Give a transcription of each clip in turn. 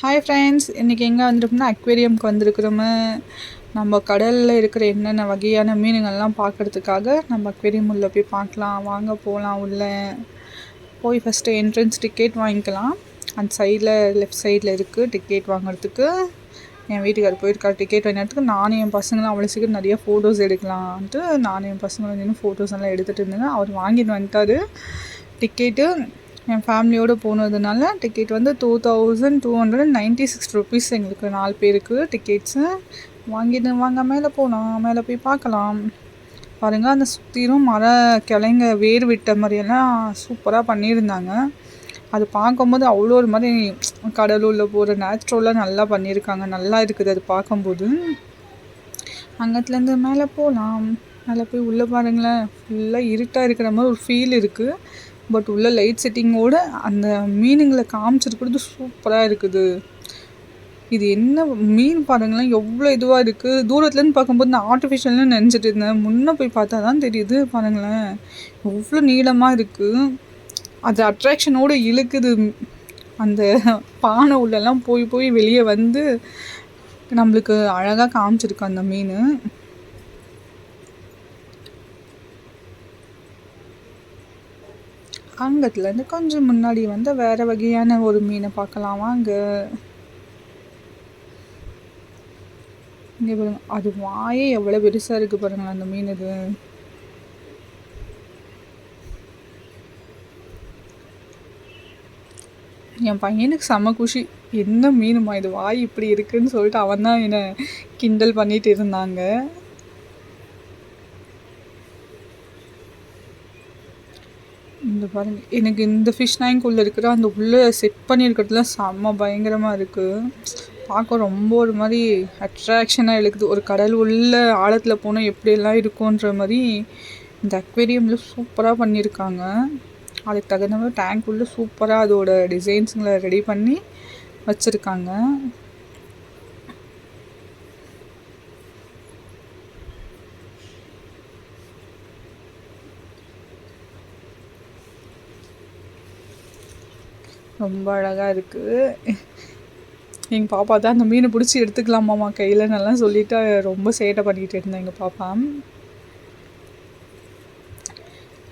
Hi friends, இன்றைக்கி எங்கே வந்திருக்கோம்னா அக்வேரியம்க்கு வந்திருக்கிறோமே. நம்ம கடலில் இருக்கிற என்னென்ன வகையான மீனுங்கள்லாம் பார்க்குறதுக்காக நம்ம அக்வேரியம் உள்ளே போய் பார்க்கலாம். வாங்க போகலாம். உள்ளே போய் ஃபஸ்ட்டு என்ட்ரன்ஸ் டிக்கெட் வாங்கிக்கலாம். அந்த சைடில் லெஃப்ட் சைடில் இருக்குது டிக்கெட் வாங்குறதுக்கு. என் வீட்டுக்கார் போயிருக்கார் டிக்கெட் வாங்கினதுக்கு. நானும் என் பசங்களும் அவ்வளோ சீக்கிரம் நிறைய ஃபோட்டோஸ் எடுக்கலான்ட்டு நானும் என் பசங்களும் நின்று ஃபோட்டோஸ் எல்லாம் எடுத்துகிட்டு இருந்தேங்க. அவர் வாங்கிட்டு வந்துட்டார் டிக்கெட்டு. என் ஃபேமிலியோடு போனதுனால டிக்கெட் வந்து 2296 ருபீஸ் எங்களுக்கு 4 பேருக்கு டிக்கெட்ஸு வாங்கிட்டு வாங்க மேலே போகலாம். மேலே போய் பார்க்கலாம். பாருங்கள், அந்த சுற்றிலும் மர கிளைங்க வேர் விட்ட மாதிரியெல்லாம் சூப்பராக பண்ணியிருந்தாங்க. அது பார்க்கும்போது அவ்வளோ ஒரு மாதிரி கடலூரில் போகிற நேச்சுரலாக நல்லா பண்ணியிருக்காங்க. நல்லா இருக்குது அது பார்க்கும்போது. அங்கத்துலேருந்து மேலே போகலாம். மேலே போய் உள்ளே பாருங்களேன், ஃபுல்லாக இருட்டாக இருக்கிற மாதிரி ஒரு ஃபீல் இருக்குது. பட் உள்ள லைட் செட்டிங்கோடு அந்த மீனுங்களை காமிச்சிருக்கிறது சூப்பராக இருக்குது. இது என்ன மீன் பாருங்களேன், எவ்வளோ இதுவாக இருக்குது. தூரத்துலேருந்து பார்க்கும்போது நான் ஆர்டிஃபிஷியல்னு நினச்சிட்டு இருந்தேன். முன்னே போய் பார்த்தா தான் தெரியுது. பாருங்களேன், எவ்வளோ நீளமாக இருக்குது. அது அட்ராக்ஷனோடு இழுக்குது. அந்த பானை உள்ளெல்லாம் போய் போய் வெளியே வந்து நம்மளுக்கு அழகாக காமிச்சிருக்கு அந்த மீன். அங்கத்துலேருந்து கொஞ்சம் முன்னாடி வந்து வேறு வகையான ஒரு மீனை பார்க்கலாம் வாங்க. இங்கே பாருங்க, அது வாயே எவ்வளோ பெருசாக இருக்குது பாருங்களேன் அந்த மீன். இது என் பையனுக்கு செம குஷி. என்ன மீனுமா இது, வாய் இப்படி இருக்குன்னு சொல்லிட்டு அவன் தான் என்னை கிண்டல் பண்ணிட்டு இருந்தாங்க. இந்த பாருங்கள், எனக்கு இந்த ஃபிஷ் டேங்க்குள்ளே இருக்கிற அந்த உள்ளே செட் பண்ணியிருக்கிறதுலாம் செம்ம பயங்கரமாக இருக்குது. பார்க்க ரொம்ப ஒரு மாதிரி அட்ராக்ஷனாக இழுக்குது. ஒரு கடல் உள்ள ஆழத்தில் போனால் எப்படியெல்லாம் இருக்குன்ற மாதிரி இந்த அக்வேரியமில் சூப்பராக பண்ணியிருக்காங்க. அதுக்கு தகுந்த மாதிரி டேங்க் உள்ள சூப்பராக அதோட டிசைன்ஸுங்களை ரெடி பண்ணி வச்சுருக்காங்க. ரொம்ப அழகாக இருக்குது. எங்கள் பாப்பா தான் அந்த மீனை பிடிச்சி எடுத்துக்கலாமாம்மா கையில் நல்லா சொல்லிவிட்டு ரொம்ப சேட்டை பண்ணிகிட்டு இருந்தேன் எங்கள் பாப்பா.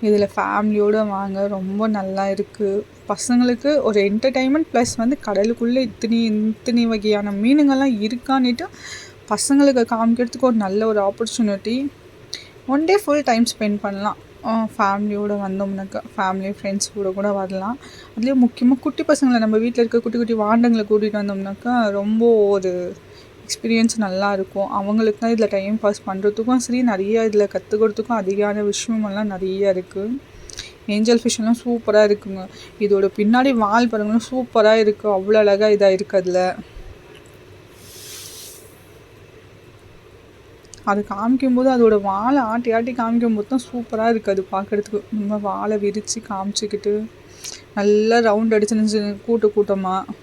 இதில் ஃபேமிலியோடு வாங்க, ரொம்ப நல்லா இருக்குது. பசங்களுக்கு ஒரு என்டர்டைன்மெண்ட் ப்ளஸ் வந்து கடலுக்குள்ளே இத்தனை வகையான மீனுங்கள்லாம் இருக்கான்னுட்டு பசங்களுக்கு காமிக்கிறதுக்கு ஒரு நல்ல ஒரு opportunity. One day full time spend பண்ணலாம். ஃபேமிலியோடு வந்தோம்னாக்கா ஃபேமிலி ஃப்ரெண்ட்ஸ் கூட வரலாம். அதுலேயும் முக்கியமாக குட்டி பசங்களை நம்ம வீட்டில் இருக்க குட்டி குட்டி வாண்டங்களை கூட்டிகிட்டு வந்தோம்னாக்கா ரொம்ப ஒரு எக்ஸ்பீரியன்ஸ் நல்லாயிருக்கும். அவங்களுக்கு தான் இதில் டைம் பாஸ் பண்ணுறதுக்கும் சரி, நிறைய இதில் கற்றுக்கிறதுக்கும் அதிகமான விஷயமெல்லாம் நிறைய இருக்குது. ஏஞ்சல் ஃபிஷ்ஷெல்லாம் சூப்பராக இருக்குங்க. இதோட பின்னாடி வால் பாருங்கன்னா சூப்பராக இருக்குது. அவ்வளோ அழகாக இதாக இருக்குது. அதில் அது காமிக்கும்போது அதோட வாழை ஆட்டி ஆட்டி காமிக்கும்போது தான் சூப்பராக இருக்குது அது பார்க்குறதுக்கு. நம்ம வாழை விரித்து காமிச்சிக்கிட்டு நல்லா ரவுண்ட் அடிச்சு கூட்டமாக.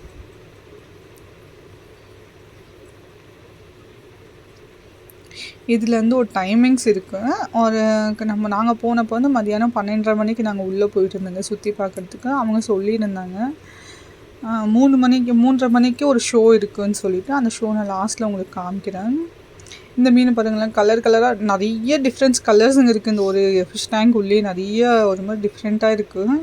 இதில் வந்து ஒரு டைமிங்ஸ் இருக்குது. ஒரு நாங்கள் போனப்போ வந்து மதியானம் 12:30 மணிக்கு நாங்கள் உள்ளே போயிட்டு இருந்தோங்க சுற்றி பார்க்குறதுக்கு. அவங்க சொல்லியிருந்தாங்க 3:30 மணிக்கு ஒரு ஷோ இருக்குதுன்னு சொல்லிவிட்டு, அந்த ஷோ நான் லாஸ்ட்டில் உங்களுக்கு காமிக்கிறேன். இந்த மீன் பாருங்களேன், கலராக நிறைய டிஃப்ரெண்ட்ஸ் கலர்ஸுங்க இருக்குது. இந்த ஒரு ஃபிஷ் டேங்க் உள்ளே நிறைய ஒரு மாதிரி டிஃப்ரெண்ட்டாக இருக்குது.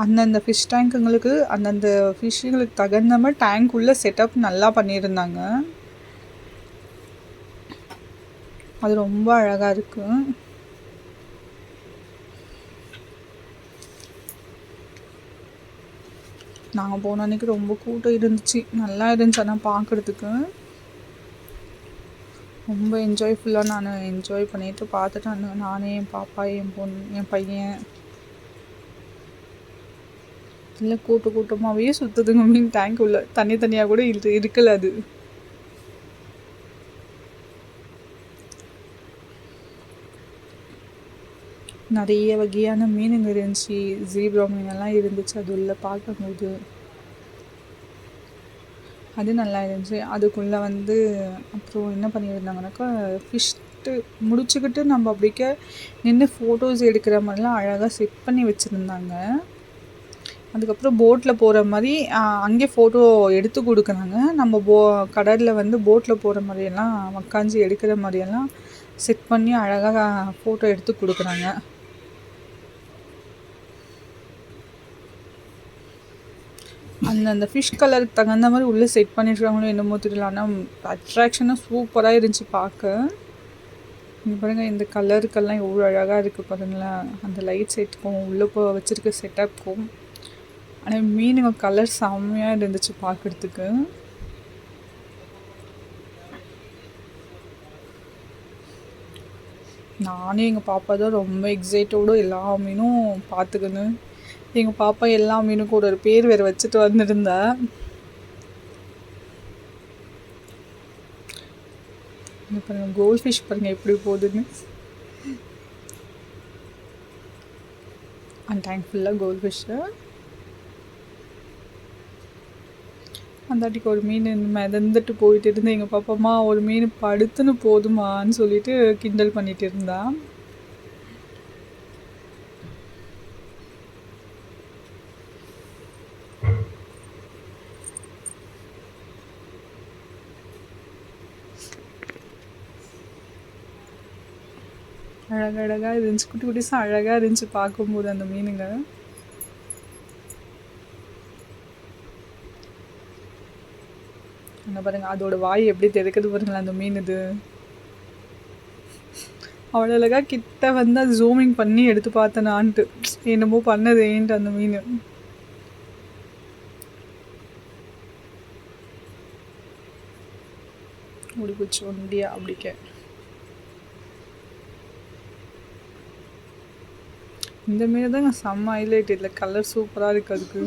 அந்தந்த ஃபிஷ் டேங்க்குங்களுக்கு அந்தந்த ஃபிஷ்ஷுங்களுக்கு தகுந்த மாதிரி டேங்க் உள்ள செட்டப் நல்லா பண்ணியிருந்தாங்க. அது ரொம்ப அழகாக இருக்குது. நாங்கள் போன அன்றைக்கி ரொம்ப கூட்டம் இருந்துச்சு. நல்லா இருந்துச்சு. ஆனால் பார்க்குறதுக்கு ரொம்ப என்ஜாய்ஃபுல்லாக நான் என்ஜாய் பண்ணிவிட்டு பார்த்துட்டேன். நானே, என் பாப்பா, என் பொண்ணு, என் பையன் இல்லை கூட்டமாகவே சுற்றுதுங்க மீன் டேங்க் உள்ள. தனியாக கூட இருக்கல. அது நிறைய வகையான மீனுங்க இருந்துச்சு. ஜீப்ரா மீனெல்லாம் இருந்துச்சு அது உள்ளே பார்க்கும்போது. அது நல்லா இருந்துச்சு. அதுக்குள்ளே வந்து அப்புறம் என்ன பண்ணியிருந்தாங்கனாக்கா, ஃபிஷ்ட்டு முடிச்சுக்கிட்டு நம்ம அப்படிக்க நின்று ஃபோட்டோஸ் எடுக்கிற மாதிரிலாம் அழகாக செட் பண்ணி வச்சுருந்தாங்க. அதுக்கப்புறம் போட்டில் போகிற மாதிரி அங்கே ஃபோட்டோ எடுத்து கொடுக்குறாங்க. நம்ம கடலில் வந்து போட்டில் போகிற மாதிரியெல்லாம் உக்காந்து எடுக்கிற மாதிரியெல்லாம் செட் பண்ணி அழகாக ஃபோட்டோ எடுத்து கொடுக்குறாங்க. அந்த ஃபிஷ் கலருக்கு தகுந்த மாதிரி உள்ளே செட் பண்ணிட்டுருக்காங்களோ என்னமோ தெரியல. ஆனால் அட்ராக்ஷனாக சூப்பராக இருந்துச்சு பார்க்க. இங்கே பாருங்கள், இந்த கலருக்கெல்லாம் எவ்வளோ அழகாக இருக்குது பாருங்களேன். அந்த லைட் செட்டுக்கும் உள்ளே வச்சுருக்க செட்டப்புக்கும். ஆனால் மீனுங்க கலர் செம்மையாக இருந்துச்சு பார்க்குறதுக்கு. நானும் எங்கள் பாப்பா தான் ரொம்ப எக்ஸைட்டோடு எல்லா மீனும் பார்த்துக்கணும். எங்கள் பாப்பா எல்லா மீனுக்கும் ஒரு பேர் வேறு வச்சுட்டு வந்துருந்தா. பாருங்கள், கோல்ட் ஃபிஷ் பாருங்கள் எப்படி போகுதுன்னு. அந்த டேங்க் ஃபுல்லாக கோல்ட் ஃபிஷ்ஷு. அந்தாட்டிக்கு ஒரு மீன் மிதந்துட்டு போயிட்டு இருந்து எங்கள் பாப்பாம்மா ஒரு மீன் படுத்துன்னு போதுமான்னு சொல்லிட்டு கிண்டல் பண்ணிட்டு இருந்தா. அழகழகாக இருந்துச்சு, குட்டி குட்டிஸாக அழகாக இருந்துச்சு பார்க்கும்போது அந்த மீனுங்க. அங்கே பாருங்கள், அதோட வாய் எப்படி திறக்குது பாருங்களேன் அந்த மீன். இது அவ்வளோ அழகாக கிட்ட வந்து அது ஜூமிங் பண்ணி எடுத்து பார்த்தேனான்ட்டு என்னமோ பண்ணது ஏன்ட்டு அந்த மீன். முடிச்சு ஒண்டியா அப்படிக்க. இந்த மீன் தாங்க செம்ம ஹைலைட். இதில் கலர் சூப்பராக இருக்குது. அதுக்கு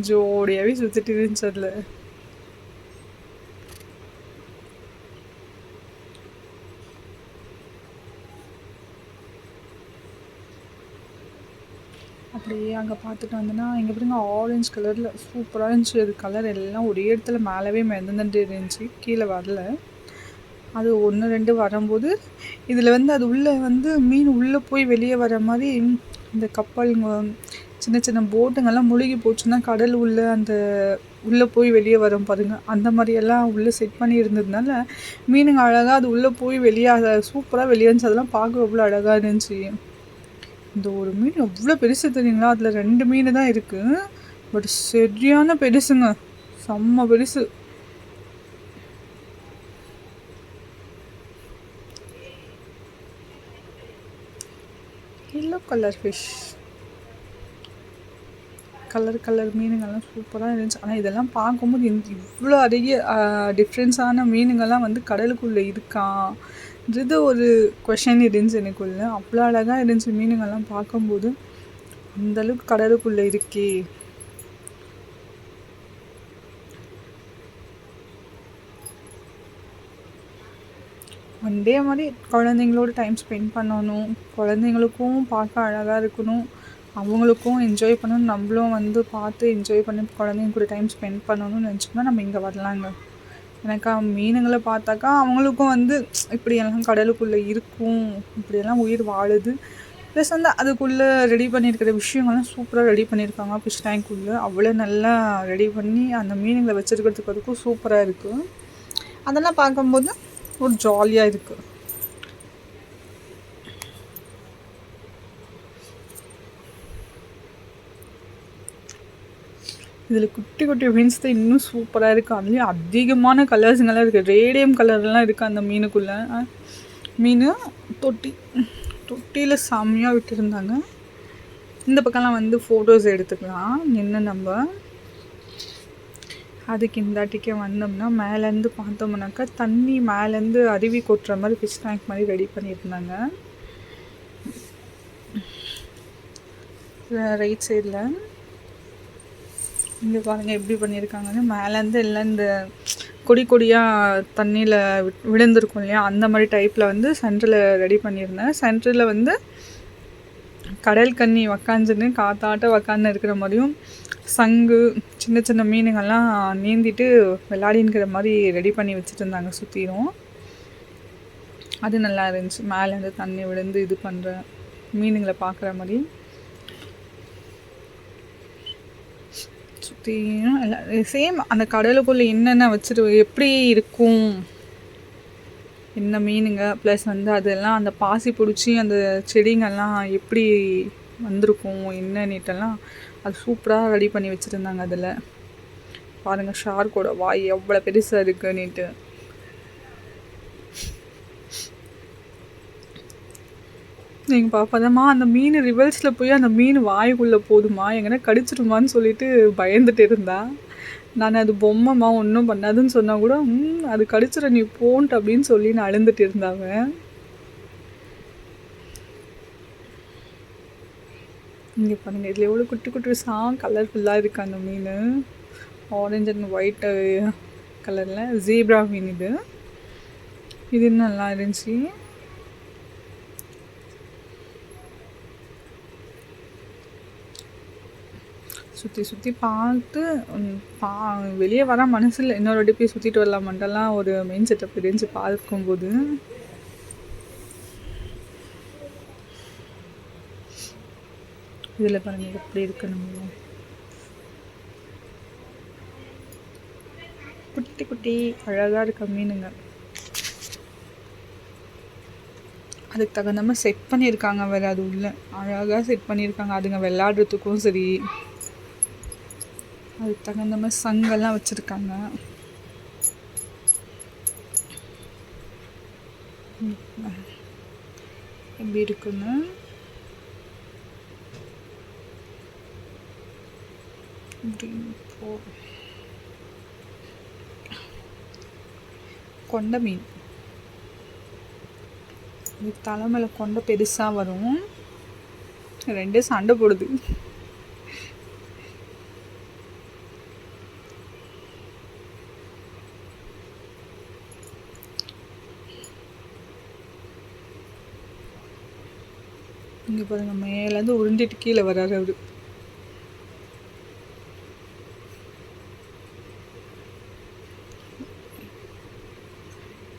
ஜோடியாகவே சுற்றிட்டு இருந்துச்சு அதில். அப்படியே அங்கே பார்த்துட்டு வந்தோன்னா இங்கே பாருங்க, ஆரஞ்சு கலரில் சூப்பராக இருந்துச்சு. அது கலர் எல்லாம் ஒரே இடத்துல மேலவே மிதந்துட்டு இருந்துச்சு, கீழே வரல. அது 1 2 வரும்போது இதில் வந்து அது உள்ளே வந்து மீன் உள்ளே போய் வெளியே வர மாதிரி இந்த கப்பலுங்க சின்ன சின்ன போட்டுங்கெல்லாம் முழுகி போச்சுன்னா கடல் உள்ளே அந்த உள்ளே போய் வெளியே வரும் பாருங்கள். அந்த மாதிரியெல்லாம் உள்ளே செட் பண்ணி இருந்ததுனால மீனுங்க அழகாக அது உள்ளே போய் வெளியே சூப்பராக வெளியே இருந்துச்சு. அதெல்லாம் பார்க்க எவ்வளோ அழகாக இருந்துச்சு. இந்த ஒரு மீன் எவ்வளோ பெருசு தெரியுங்களா? அதில் 2 மீன் தான் இருக்குது, பட் சரியான பெருசுங்க, செம்ம பெருசு. எல்லோ கலர் ஃபிஷ், கலர் மீனுங்கள்லாம் சூப்பராக இருந்துச்சு. ஆனால் இதெல்லாம் பார்க்கும்போது இவ்வளோ அதிக டிஃப்ரென்ஸான மீனுங்கள்லாம் வந்து கடலுக்குள்ளே இருக்கான்றது ஒரு கொஷின் இருந்துச்சு எனக்குள்ளே. அவ்வளோ அழகாக இருந்துச்சு மீனுங்கள்லாம் பார்க்கும்போது. அந்தளவுக்கு கடலுக்குள்ளே இருக்கே. அதே மாதிரி குழந்தைங்களோட டைம் ஸ்பெண்ட் பண்ணணும், குழந்தைங்களுக்கும் பார்க்க அழகாக இருக்கணும், அவங்களுக்கும் என்ஜாய் பண்ணணும், நம்மளும் வந்து பார்த்து என்ஜாய் பண்ணி குழந்தைங்க கூட டைம் ஸ்பெண்ட் பண்ணணும்னு நினச்சோம்னா நம்ம இங்கே வரலாங்க. எனக்கா மீனுங்களை பார்த்தாக்கா அவங்களுக்கும் வந்து இப்படியெல்லாம் கடலுக்குள்ளே இருக்கும், இப்படியெல்லாம் உயிர் வாழுது. ப்ளஸ் வந்து அதுக்குள்ளே ரெடி பண்ணியிருக்கிற விஷயங்கள்லாம் சூப்பராக ரெடி பண்ணியிருக்காங்க. ஃபிஷ் டேங்க்குள்ளே அவ்வளோ நல்லா ரெடி பண்ணி அந்த மீனுங்களை வச்சுருக்கிறதுக்கு அதுக்கும் சூப்பராக இருக்குது. அதெல்லாம் பார்க்கும்போது ஒரு ஜாலியாக இருக்குது. இதில் குட்டி குட்டி மீன்ஸ் தான் இன்னும் சூப்பராக இருக்குது. அதுலேயும் அதிகமான கலர்ஸுங்கெல்லாம் இருக்குது, ரேடியம் கலர்லாம் இருக்குது அந்த மீனுக்குள்ளே. மீன் தொட்டியில் செம்மையாக விட்டுருந்தாங்க. இந்த பக்கம்லாம் வந்து ஃபோட்டோஸ் எடுத்துக்கலாம் நின்று. நம்ம அதுக்கு இந்தாட்டிக்கே வந்தோம்னா மேலேருந்து பார்த்தோம்னாக்கா தண்ணி மேலேருந்து அருவி கொட்டுற மாதிரி ஃபிஷ் டேங்க் மாதிரி ரெடி பண்ணியிருந்தாங்க. ரைட் சைடில் இங்கே பாருங்கள் எப்படி பண்ணியிருக்காங்கன்னு. மேலேருந்து எல்லாம் இந்த கொடியாக தண்ணியில் விழுந்திருக்கும் இல்லையா, அந்த மாதிரி டைப்பில் வந்து சென்டரில் ரெடி பண்ணியிருந்தேன். சென்டரில் வந்து கடல் கன்னி உக்காந்துன்னு காத்தாட்ட உக்காந்து இருக்கிற மாதிரியும் சங்கு சின்ன சின்ன மீனுங்கள்லாம் நீந்திட்டு விளையாடின்கிற மாதிரி ரெடி பண்ணி வச்சுட்டு இருந்தாங்க சுற்றிலும். அது நல்லா இருந்துச்சு. மேலேருந்து தண்ணி விழுந்து இது பண்ணுறேன். மீனுங்களை பார்க்குற மாதிரி. சுற்றியும் எல்லாம் சேம் அந்த கடலுக்குள்ளே என்னென்ன வச்சுட்டு எப்படி இருக்கும், என்ன மீனுங்க, ப்ளஸ் வந்து அதெல்லாம் அந்த பாசி பிடிச்சி அந்த செடிங்கள்லாம் எப்படி வந்திருக்கும் என்னன்னுட்டெல்லாம் அது சூப்பராக ரெடி பண்ணி வச்சுருந்தாங்க. அதில் பாருங்கள் ஷார்க்கோட வாய் எவ்வளோ பெருசாக இருக்குன்னுட்டு. எங்கள் பாப்பாதாம்மா அந்த மீன் ரிவல்ஸில் போய் அந்த மீன் வாய்க்குள்ளே போதுமா எங்கன்னா கடிச்சிடுமான்னு சொல்லிட்டு பயந்துட்டு இருந்தா. நான் அது பொம்மைம்மா ஒன்றும் பண்ணாதுன்னு சொன்னால் கூட அது கடிச்சிட நீ போன்ட்டு அப்படின்னு சொல்லி நான் அழுந்துட்டு இருந்தாங்க. இங்கே பாருங்கள் இதில் எவ்வளோ குட்டி குட்டி கலர்ஃபுல்லாக இருக்குது அந்த மீன். ஆரஞ்சு அண்ட் ஒயிட் கலரில் ஜீப்ரா மீன் இது. இது நல்லா இருந்துச்சு. சுற்றி சுற்றி பார்த்து வெளியே வர மனசில் இன்னொரு வாட்டி போய் சுற்றிட்டு வரலாமட்டெல்லாம் ஒரு மெயின் செட்டப் இருந்துச்சு பார்க்கும்போது. இதில் பாருங்கள் எப்படி இருக்கு, நம்ம குட்டி குட்டி அழகாக இருக்க மீனுங்க. அதுக்கு தகுந்த மாதிரி செட் பண்ணியிருக்காங்க வேறு, அது உள்ள அழகாக செட் பண்ணியிருக்காங்க. அதுங்க விளையாடுறதுக்கும் சரி, அதுக்கு தகுந்த மாதிரி சங்கெல்லாம் வச்சுருக்காங்க. எப்படி இருக்குன்னு கொண்ட மீன், இது தலைமையில கொண்ட பெருசாக வரும், ரெண்டு சண்டை போடுது. இங்கே பாருங்கள் மேலேருந்து உருண்டிட்டு கீழே வர்றாரு அவரு.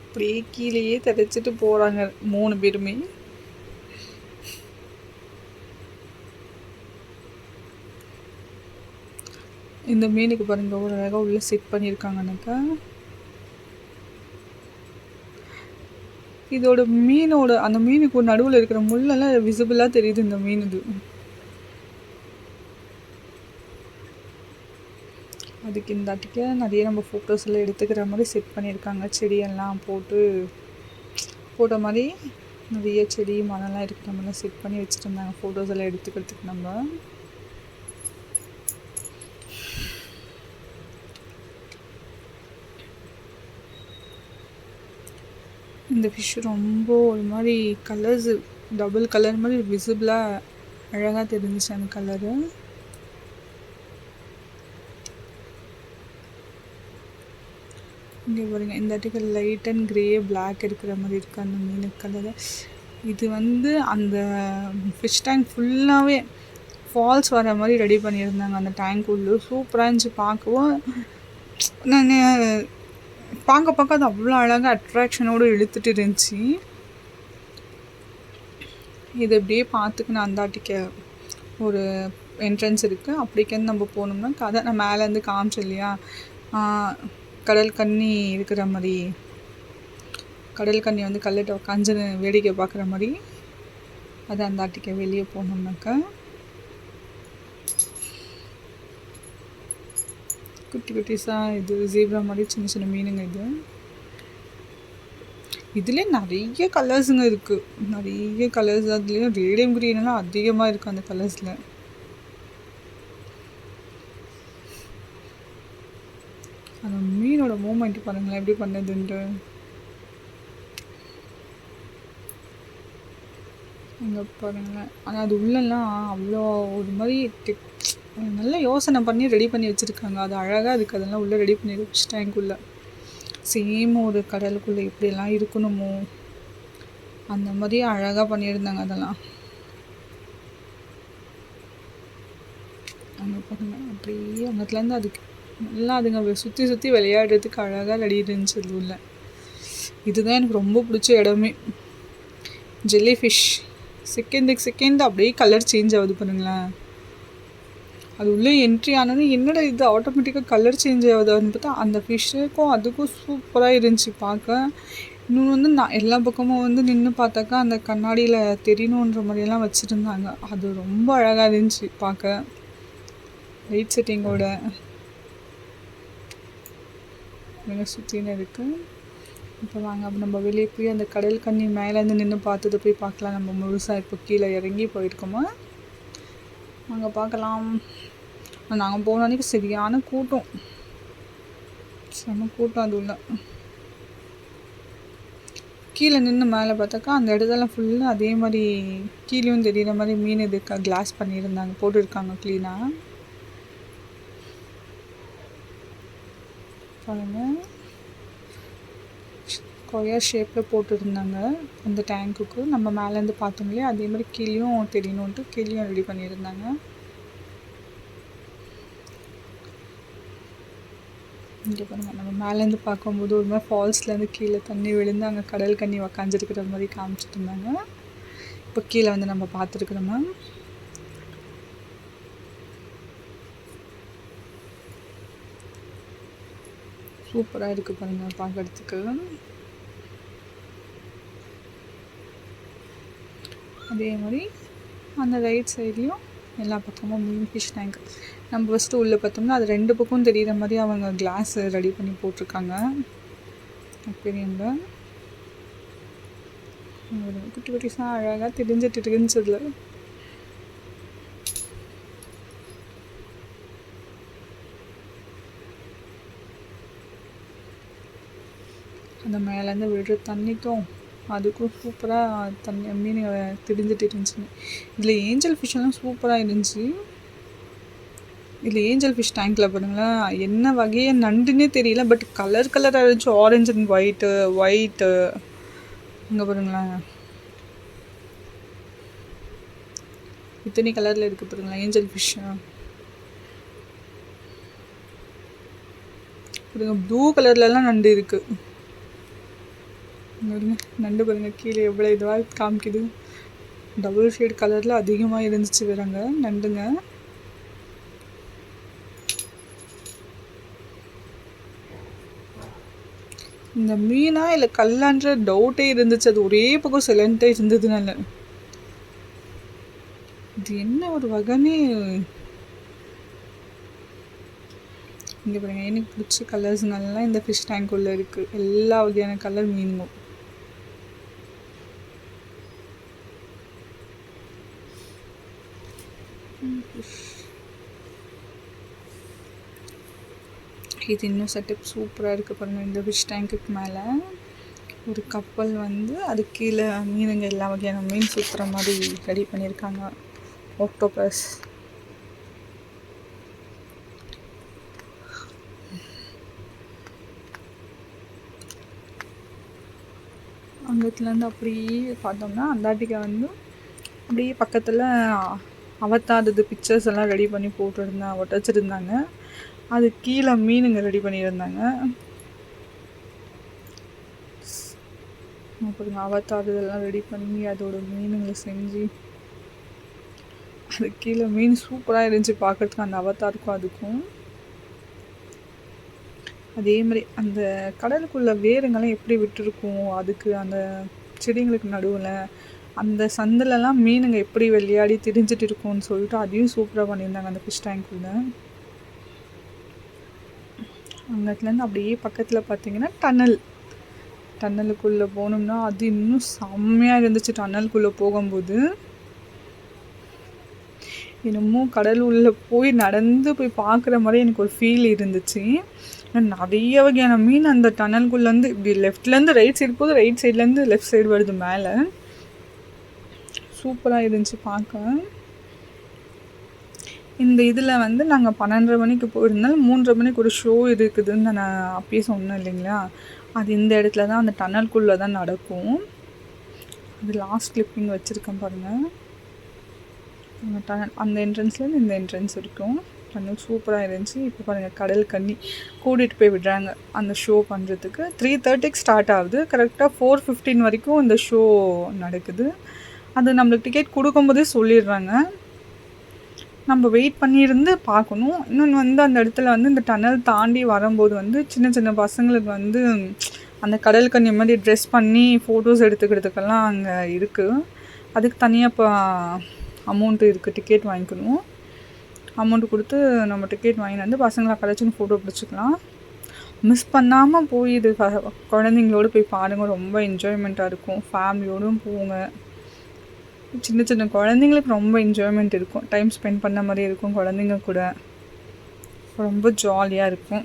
அப்படியே கீழேயே தரைச்சிட்டு போகிறாங்க 3 பேருமே. இந்த மீனுக்கு பாருங்க ஒரு அழகாக உள்ள செட் பண்ணியிருக்காங்கனாக்கா. இதோட மீனோட அந்த மீனுக்கு நடுவில் இருக்கிற முள்ளெல்லாம் விசிபிளாக தெரியுது இந்த மீன். இது அதுக்கு இந்த அட்டிக்க நிறைய நம்ம ஃபோட்டோஸ் எல்லாம் எடுத்துக்கிற மாதிரி செட் பண்ணியிருக்காங்க. செடியெல்லாம் போட்ட மாதிரி நிறைய செடி மரம்லாம் இருக்கிற மாதிரிலாம் செட் பண்ணி வச்சுருந்தாங்க ஃபோட்டோஸ் எல்லாம் எடுத்துக்கிறதுக்கு. நம்ம இந்த ஃபிஷ் ரொம்ப ஒரு மாதிரி கலர்ஸ் டபுள் கலர் மாதிரி விசிபிளாக அழகாக தெரிஞ்சிச்சு அந்த கலரு. இங்கே பாருங்க இந்த இடத்துக்கு லைட் அண்ட் கிரே பிளாக் இருக்கிற மாதிரி இருக்குது அந்த மீன் கலரு. இது வந்து அந்த ஃபிஷ் டேங்க் ஃபுல்லாகவே ஃபால்ஸ் வர மாதிரி ரெடி பண்ணியிருந்தாங்க. அந்த டேங்க் உள்ளே சூப்பராக இருந்துச்சு பார்க்கவும். நான் பார்க்க அது அவ்வளோ அழகாக அட்ராக்ஷனோடு இழுத்துட்டு இருந்துச்சு. இது அப்படியே பார்த்துக்கு அந்த ஆட்டிக்க ஒரு என்ட்ரன்ஸ் இருக்குது. அப்படிக்கேருந்து நம்ம போனோம்னா கதை நான் மேலேருந்து காமிச்சேன் இல்லையா, கடல் கன்னி இருக்கிற மாதிரி, கடல் கன்னி வந்து கல்லிட்ட உட்காந்து வேடிக்கை பார்க்குற மாதிரி, அது அந்த ஆட்டிக்க வெளியே போனோம்னாக்கா குட்டி குட்டிஸாக இது ஜீப்ரா மாதிரி சின்ன சின்ன மீனுங்க. இதுலேயே நிறைய கலர்ஸுங்க இருக்குது, நிறைய கலர்ஸ். அதுலேயும் ரேடியம் க்ரீனெல்லாம் அதிகமாக இருக்குது அந்த கலர்ஸில். அந்த மீனோட மூமெண்ட் பாருங்களேன் எப்படி பண்ணதுன்ட்டு. அங்கே பாருங்களேன். ஆனால் அது உள்ளெல்லாம் அவ்வளோ ஒரு மாதிரி நல்லா யோசனை பண்ணி ரெடி பண்ணி வச்சுருக்காங்க. அது அழகாக இருக்குது. அதெல்லாம் உள்ளே ரெடி பண்ணி வச்சுட்டாங்குள்ளே. சேம் ஒரு கடலுக்குள்ளே எப்படியெல்லாம் இருக்கணுமோ அந்த மாதிரி அழகாக பண்ணியிருந்தாங்க. அதெல்லாம் அங்கே பாருங்க அப்படியே அங்கத்துலேருந்து அதுக்கு நல்லா அதுங்க சுற்றி சுற்றி விளையாடுறதுக்கு அழகாக ரெடி இருந்துச்சு அது உள்ள. இதுதான் எனக்கு ரொம்ப பிடிச்ச இடமே. ஜெல்லி ஃபிஷ் செகண்டுக்கு செகண்ட் அப்படியே கலர் சேஞ்ச் ஆகுது பாருங்களேன். அது உள்ளே என்ட்ரி ஆனது என்னடா இது ஆட்டோமேட்டிக்காக கலர் சேஞ்ச் ஆகுதுன்னு பார்த்தா அந்த ஃபிஷ்ஷுக்கும் அதுக்கும் சூப்பராக இருந்துச்சு பார்க்க. இன்னொன்று வந்து நான் எல்லா பக்கமும் வந்து நின்று பார்த்தாக்கா அந்த கண்ணாடியில் தெரியணுன்ற மாதிரியெல்லாம் வச்சுருந்தாங்க. அது ரொம்ப அழகாக இருந்துச்சு பார்க்க, லைட் செட்டிங்கோட மிக சுற்றின்னு இருக்குது. இப்போ வாங்க நம்ம வெளியே போய் அந்த கடல் கன்னி மேலேருந்து நின்று பார்த்தது போய் பார்க்கலாம். நம்ம முழுசாக இப்போ கீழே இறங்கி போயிருக்கோமா, அங்கே பார்க்கலாம். நாங்கள் போன அன்றைக்கி சரியான கூட்டம், செம கூட்டம். அது உள்ள கீழே நின்று மேலே பார்த்தாக்கா அந்த இடத்துல ஃபுல்லாக அதே மாதிரி கீழேயும் தெரிகிற மாதிரி மீன் இதுக்கா கிளாஸ் பண்ணியிருந்தாங்க, போட்டுருக்காங்க க்ளீனாக பாருங்கள். ஸ்கொயர் ஷேப்பில் போட்டுருந்தாங்க அந்த டேங்க்குக்கு. நம்ம மேலேருந்து பார்த்தோம் இல்லையா, அதே மாதிரி கீழேயும் தெரியணுன்ட்டு கீழேயும் ரெடி பண்ணியிருந்தாங்க. இங்கே பாருங்கள், நம்ம மேலேருந்து பார்க்கும்போது ஒரு மாதிரி ஃபால்ஸ்லேருந்து கீழே தண்ணி விழுந்து அங்கே கடல் கன்னி உக்காந்துருக்கிற மாதிரி காமிச்சிட்டு இருந்தாங்க. இப்போ கீழே வந்து நம்ம பார்த்துருக்குறோமா. சூப்பராக இருக்குது பாருங்கள் பார்க்குறதுக்கு. அதே மாதிரி அந்த ரைட் சைட்லேயும் எல்லா பக்கமும் மீன் ஃபிஷ் டேங்க். நம்ம ஃபஸ்ட்டு உள்ளே பார்த்தோம்னா அது 2 பக்கம் தெரிகிற மாதிரி அவங்க கிளாஸ் ரெடி பண்ணி போட்டிருக்காங்க அக்வேரியமில். குட்டி குட்டிஸாக அழகாக தெரிஞ்சிட்டு இருந்துச்சதுல. அந்த மேலேருந்து விழுற தண்ணிக்கும் அதுக்கும் சூப்பராக தண்ணி மீன் திரிஞ்சிட்டு இருந்துச்சு. இதில் ஏஞ்சல் ஃபிஷ்ஷெல்லாம் சூப்பராக இருந்துச்சு. இதில் ஏஞ்சல் ஃபிஷ் டேங்க்கில் பாருங்களேன், என்ன வகையை நண்டுன்னே தெரியல, பட் கலர் கலராக இருந்துச்சு. ஆரஞ்சு அண்ட் ஒயிட்டு அங்கே பாருங்களேன் இத்தனை கலரில் இருக்குது பாருங்களேன் ஏஞ்சல் ஃபிஷ்ஷு. பாருங்க ப்ளூ கலர்லலாம் நண்டு இருக்குது. நண்டு பாருங்கள் கீழே எவ்வளோ இதுவாக காமிக்குது. டபுள் ஷேட் கலரில் அதிகமாக இருந்துச்சு வேறாங்க நண்டுங்க. இந்த மீனா இல்லை கல்லான்ற டவுட்டே இருந்துச்சு. அது ஒரே பக்கம் சைலண்ட்டாக இருந்ததுனால இது என்ன ஒரு வகைன்னு. இங்கே பாருங்கள், எனக்கு பிடிச்ச கலர்ஸ்னாலாம் இந்த ஃபிஷ் டேங்க் உள்ளே இருக்குது. எல்லா வகையான கலர் மீனும். இது இன்னும் செட்டப் சூப்பராக இருக்குது பாருங்கள். இந்த ஃபிஷ் டேங்க்குக்கு மேலே ஒரு கப்பல் வந்து அது கீழே மீனுங்க எல்லா வகையான மீன் சுற்றுற மாதிரி ரெடி பண்ணியிருக்காங்க. ஆக்டோபஸ் அங்கத்துலேருந்து அப்படியே பார்த்தோம்னா அண்டார்டிகா வந்து அப்படியே பக்கத்தில் அவத்தாதது பிக்சர்ஸ் எல்லாம் ரெடி பண்ணி போட்டுருந்தாங்க, ஒட்டச்சிருந்தாங்க. அது கீழே மீனுங்க ரெடி பண்ணியிருந்தாங்க. பாருங்க அவத்தார் இதெல்லாம் ரெடி பண்ணி அதோட மீனுங்களை செஞ்சு அது கீழே மீன் சூப்பராக இருந்துச்சு பார்க்குறதுக்கு அந்த அவத்தாருக்கும் அதுக்கும். அதே மாதிரி அந்த கடலுக்குள்ள வேருங்கெல்லாம் எப்படி விட்டுருக்கும், அதுக்கு அந்த செடிங்களுக்கு நடுவில் அந்த சந்திலெல்லாம் மீனுங்க எப்படி விளையாடி திரிஞ்சிட்டு இருக்கும்னு சொல்லிட்டு அதையும் சூப்பராக பண்ணியிருந்தாங்க அந்த ஃபிஷ் டேங்க்குள்ள. அங்கத்துலேருந்து அப்படியே பக்கத்தில் பார்த்தீங்கன்னா டன்னலுக்குள்ளே போனோம்னா அது இன்னும் செம்மையாக இருந்துச்சு. டன்னலுக்குள்ளே போகும்போது இன்னமும் கடல் உள்ளே போய் நடந்து போய் பார்க்குற மாதிரி எனக்கு ஒரு ஃபீல் இருந்துச்சு. நிறைய வகையான மீன் அந்த டன்னலுக்குள்ளேருந்து இப்படி லெஃப்ட்லேருந்து ரைட் சைடு போகுது, ரைட் சைட்லேருந்து லெஃப்ட் சைடு வருது மேலே. சூப்பராக இருந்துச்சு பார்க்க. இந்த இதில் வந்து நாங்கள் 12:30 மணிக்கு போயிருந்தாலும் 3:30 மணிக்கு ஒரு ஷோ இருக்குதுன்னு நான் அப்பயே சொன்னேன் இல்லைங்களா. அது இந்த இடத்துல தான் அந்த டன்னலுக்குள்ளே தான் நடக்கும். அது லாஸ்ட் கிளிப்பிங் வச்சுருக்கேன் பாருங்கள். அந்த டன்னல் அந்த என்ட்ரன்ஸ்லேருந்து இந்த என்ட்ரன்ஸ் இருக்கும். டன்னல் சூப்பராக இருந்துச்சு. இப்போ பாருங்கள் கடல் கன்னி கூட்டிகிட்டு போய் விடுறாங்க அந்த ஷோ பண்ணுறதுக்கு. 3:30க்கு ஸ்டார்ட் ஆகுது. கரெக்டாக 4:15 வரைக்கும் இந்த ஷோ நடக்குது. அது நம்மளுக்கு டிக்கெட் கொடுக்கும்போதே சொல்லிடுறாங்க. நம்ம வெயிட் பண்ணியிருந்து பார்க்கணும். இன்னொன்று வந்து அந்த இடத்துல வந்து இந்த டனல் தாண்டி வரும்போது வந்து சின்ன சின்ன பசங்களுக்கு வந்து அந்த கடலுக்கு நிம்மதி ட்ரெஸ் பண்ணி ஃபோட்டோஸ் எடுத்துக்கிறதுக்கெல்லாம் அங்கே இருக்குது. அதுக்கு தனியாக இப்போ அமௌண்ட்டு இருக்குது, டிக்கெட் வாங்கிக்கணும். அமௌண்ட்டு கொடுத்து நம்ம டிக்கெட் வாங்கிட்டு வந்து பசங்களை கலைச்சின்னு ஃபோட்டோ பிடிச்சிக்கலாம். மிஸ் பண்ணாமல் போய் இது குழந்தைங்களோடு போய் பாருங்கள், ரொம்ப என்ஜாய்மெண்ட்டாக இருக்கும். ஃபேமிலியோடும் போங்க. சின்ன சின்ன குழந்தைங்களுக்கு ரொம்ப என்ஜாய்மெண்ட் இருக்கும், டைம் ஸ்பெண்ட் பண்ண மாதிரி இருக்கும் குழந்தைங்க கூட, ரொம்ப ஜாலியாக இருக்கும்.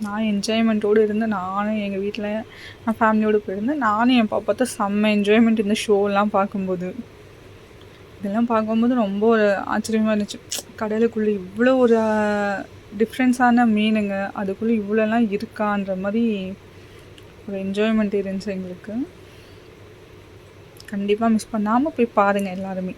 நான் என்ஜாய்மெண்ட்டோடு இருந்தேன். நானும் எங்கள் வீட்டில் நான் ஃபேமிலியோடு போயிருந்தேன். நானும் என் பாப்பாத்த செம்ம என்ஜாய்மெண்ட் இந்த ஷோலாம் பார்க்கும்போது. இதெல்லாம் பார்க்கும்போது ரொம்ப ஒரு ஆச்சரியமாக இருந்துச்சு. கடலுக்குள்ளே இவ்வளோ ஒரு டிஃப்ரென்ஸான மீனுங்க, அதுக்குள்ளே இவ்வளோலாம் இருக்கான்ற மாதிரி ஒரு என்ஜாய்மெண்ட் இருந்துச்சு எங்களுக்கு. கண்டிப்பாக மிஸ் பண்ணாமல் போய் பாருங்கள் எல்லாருமே.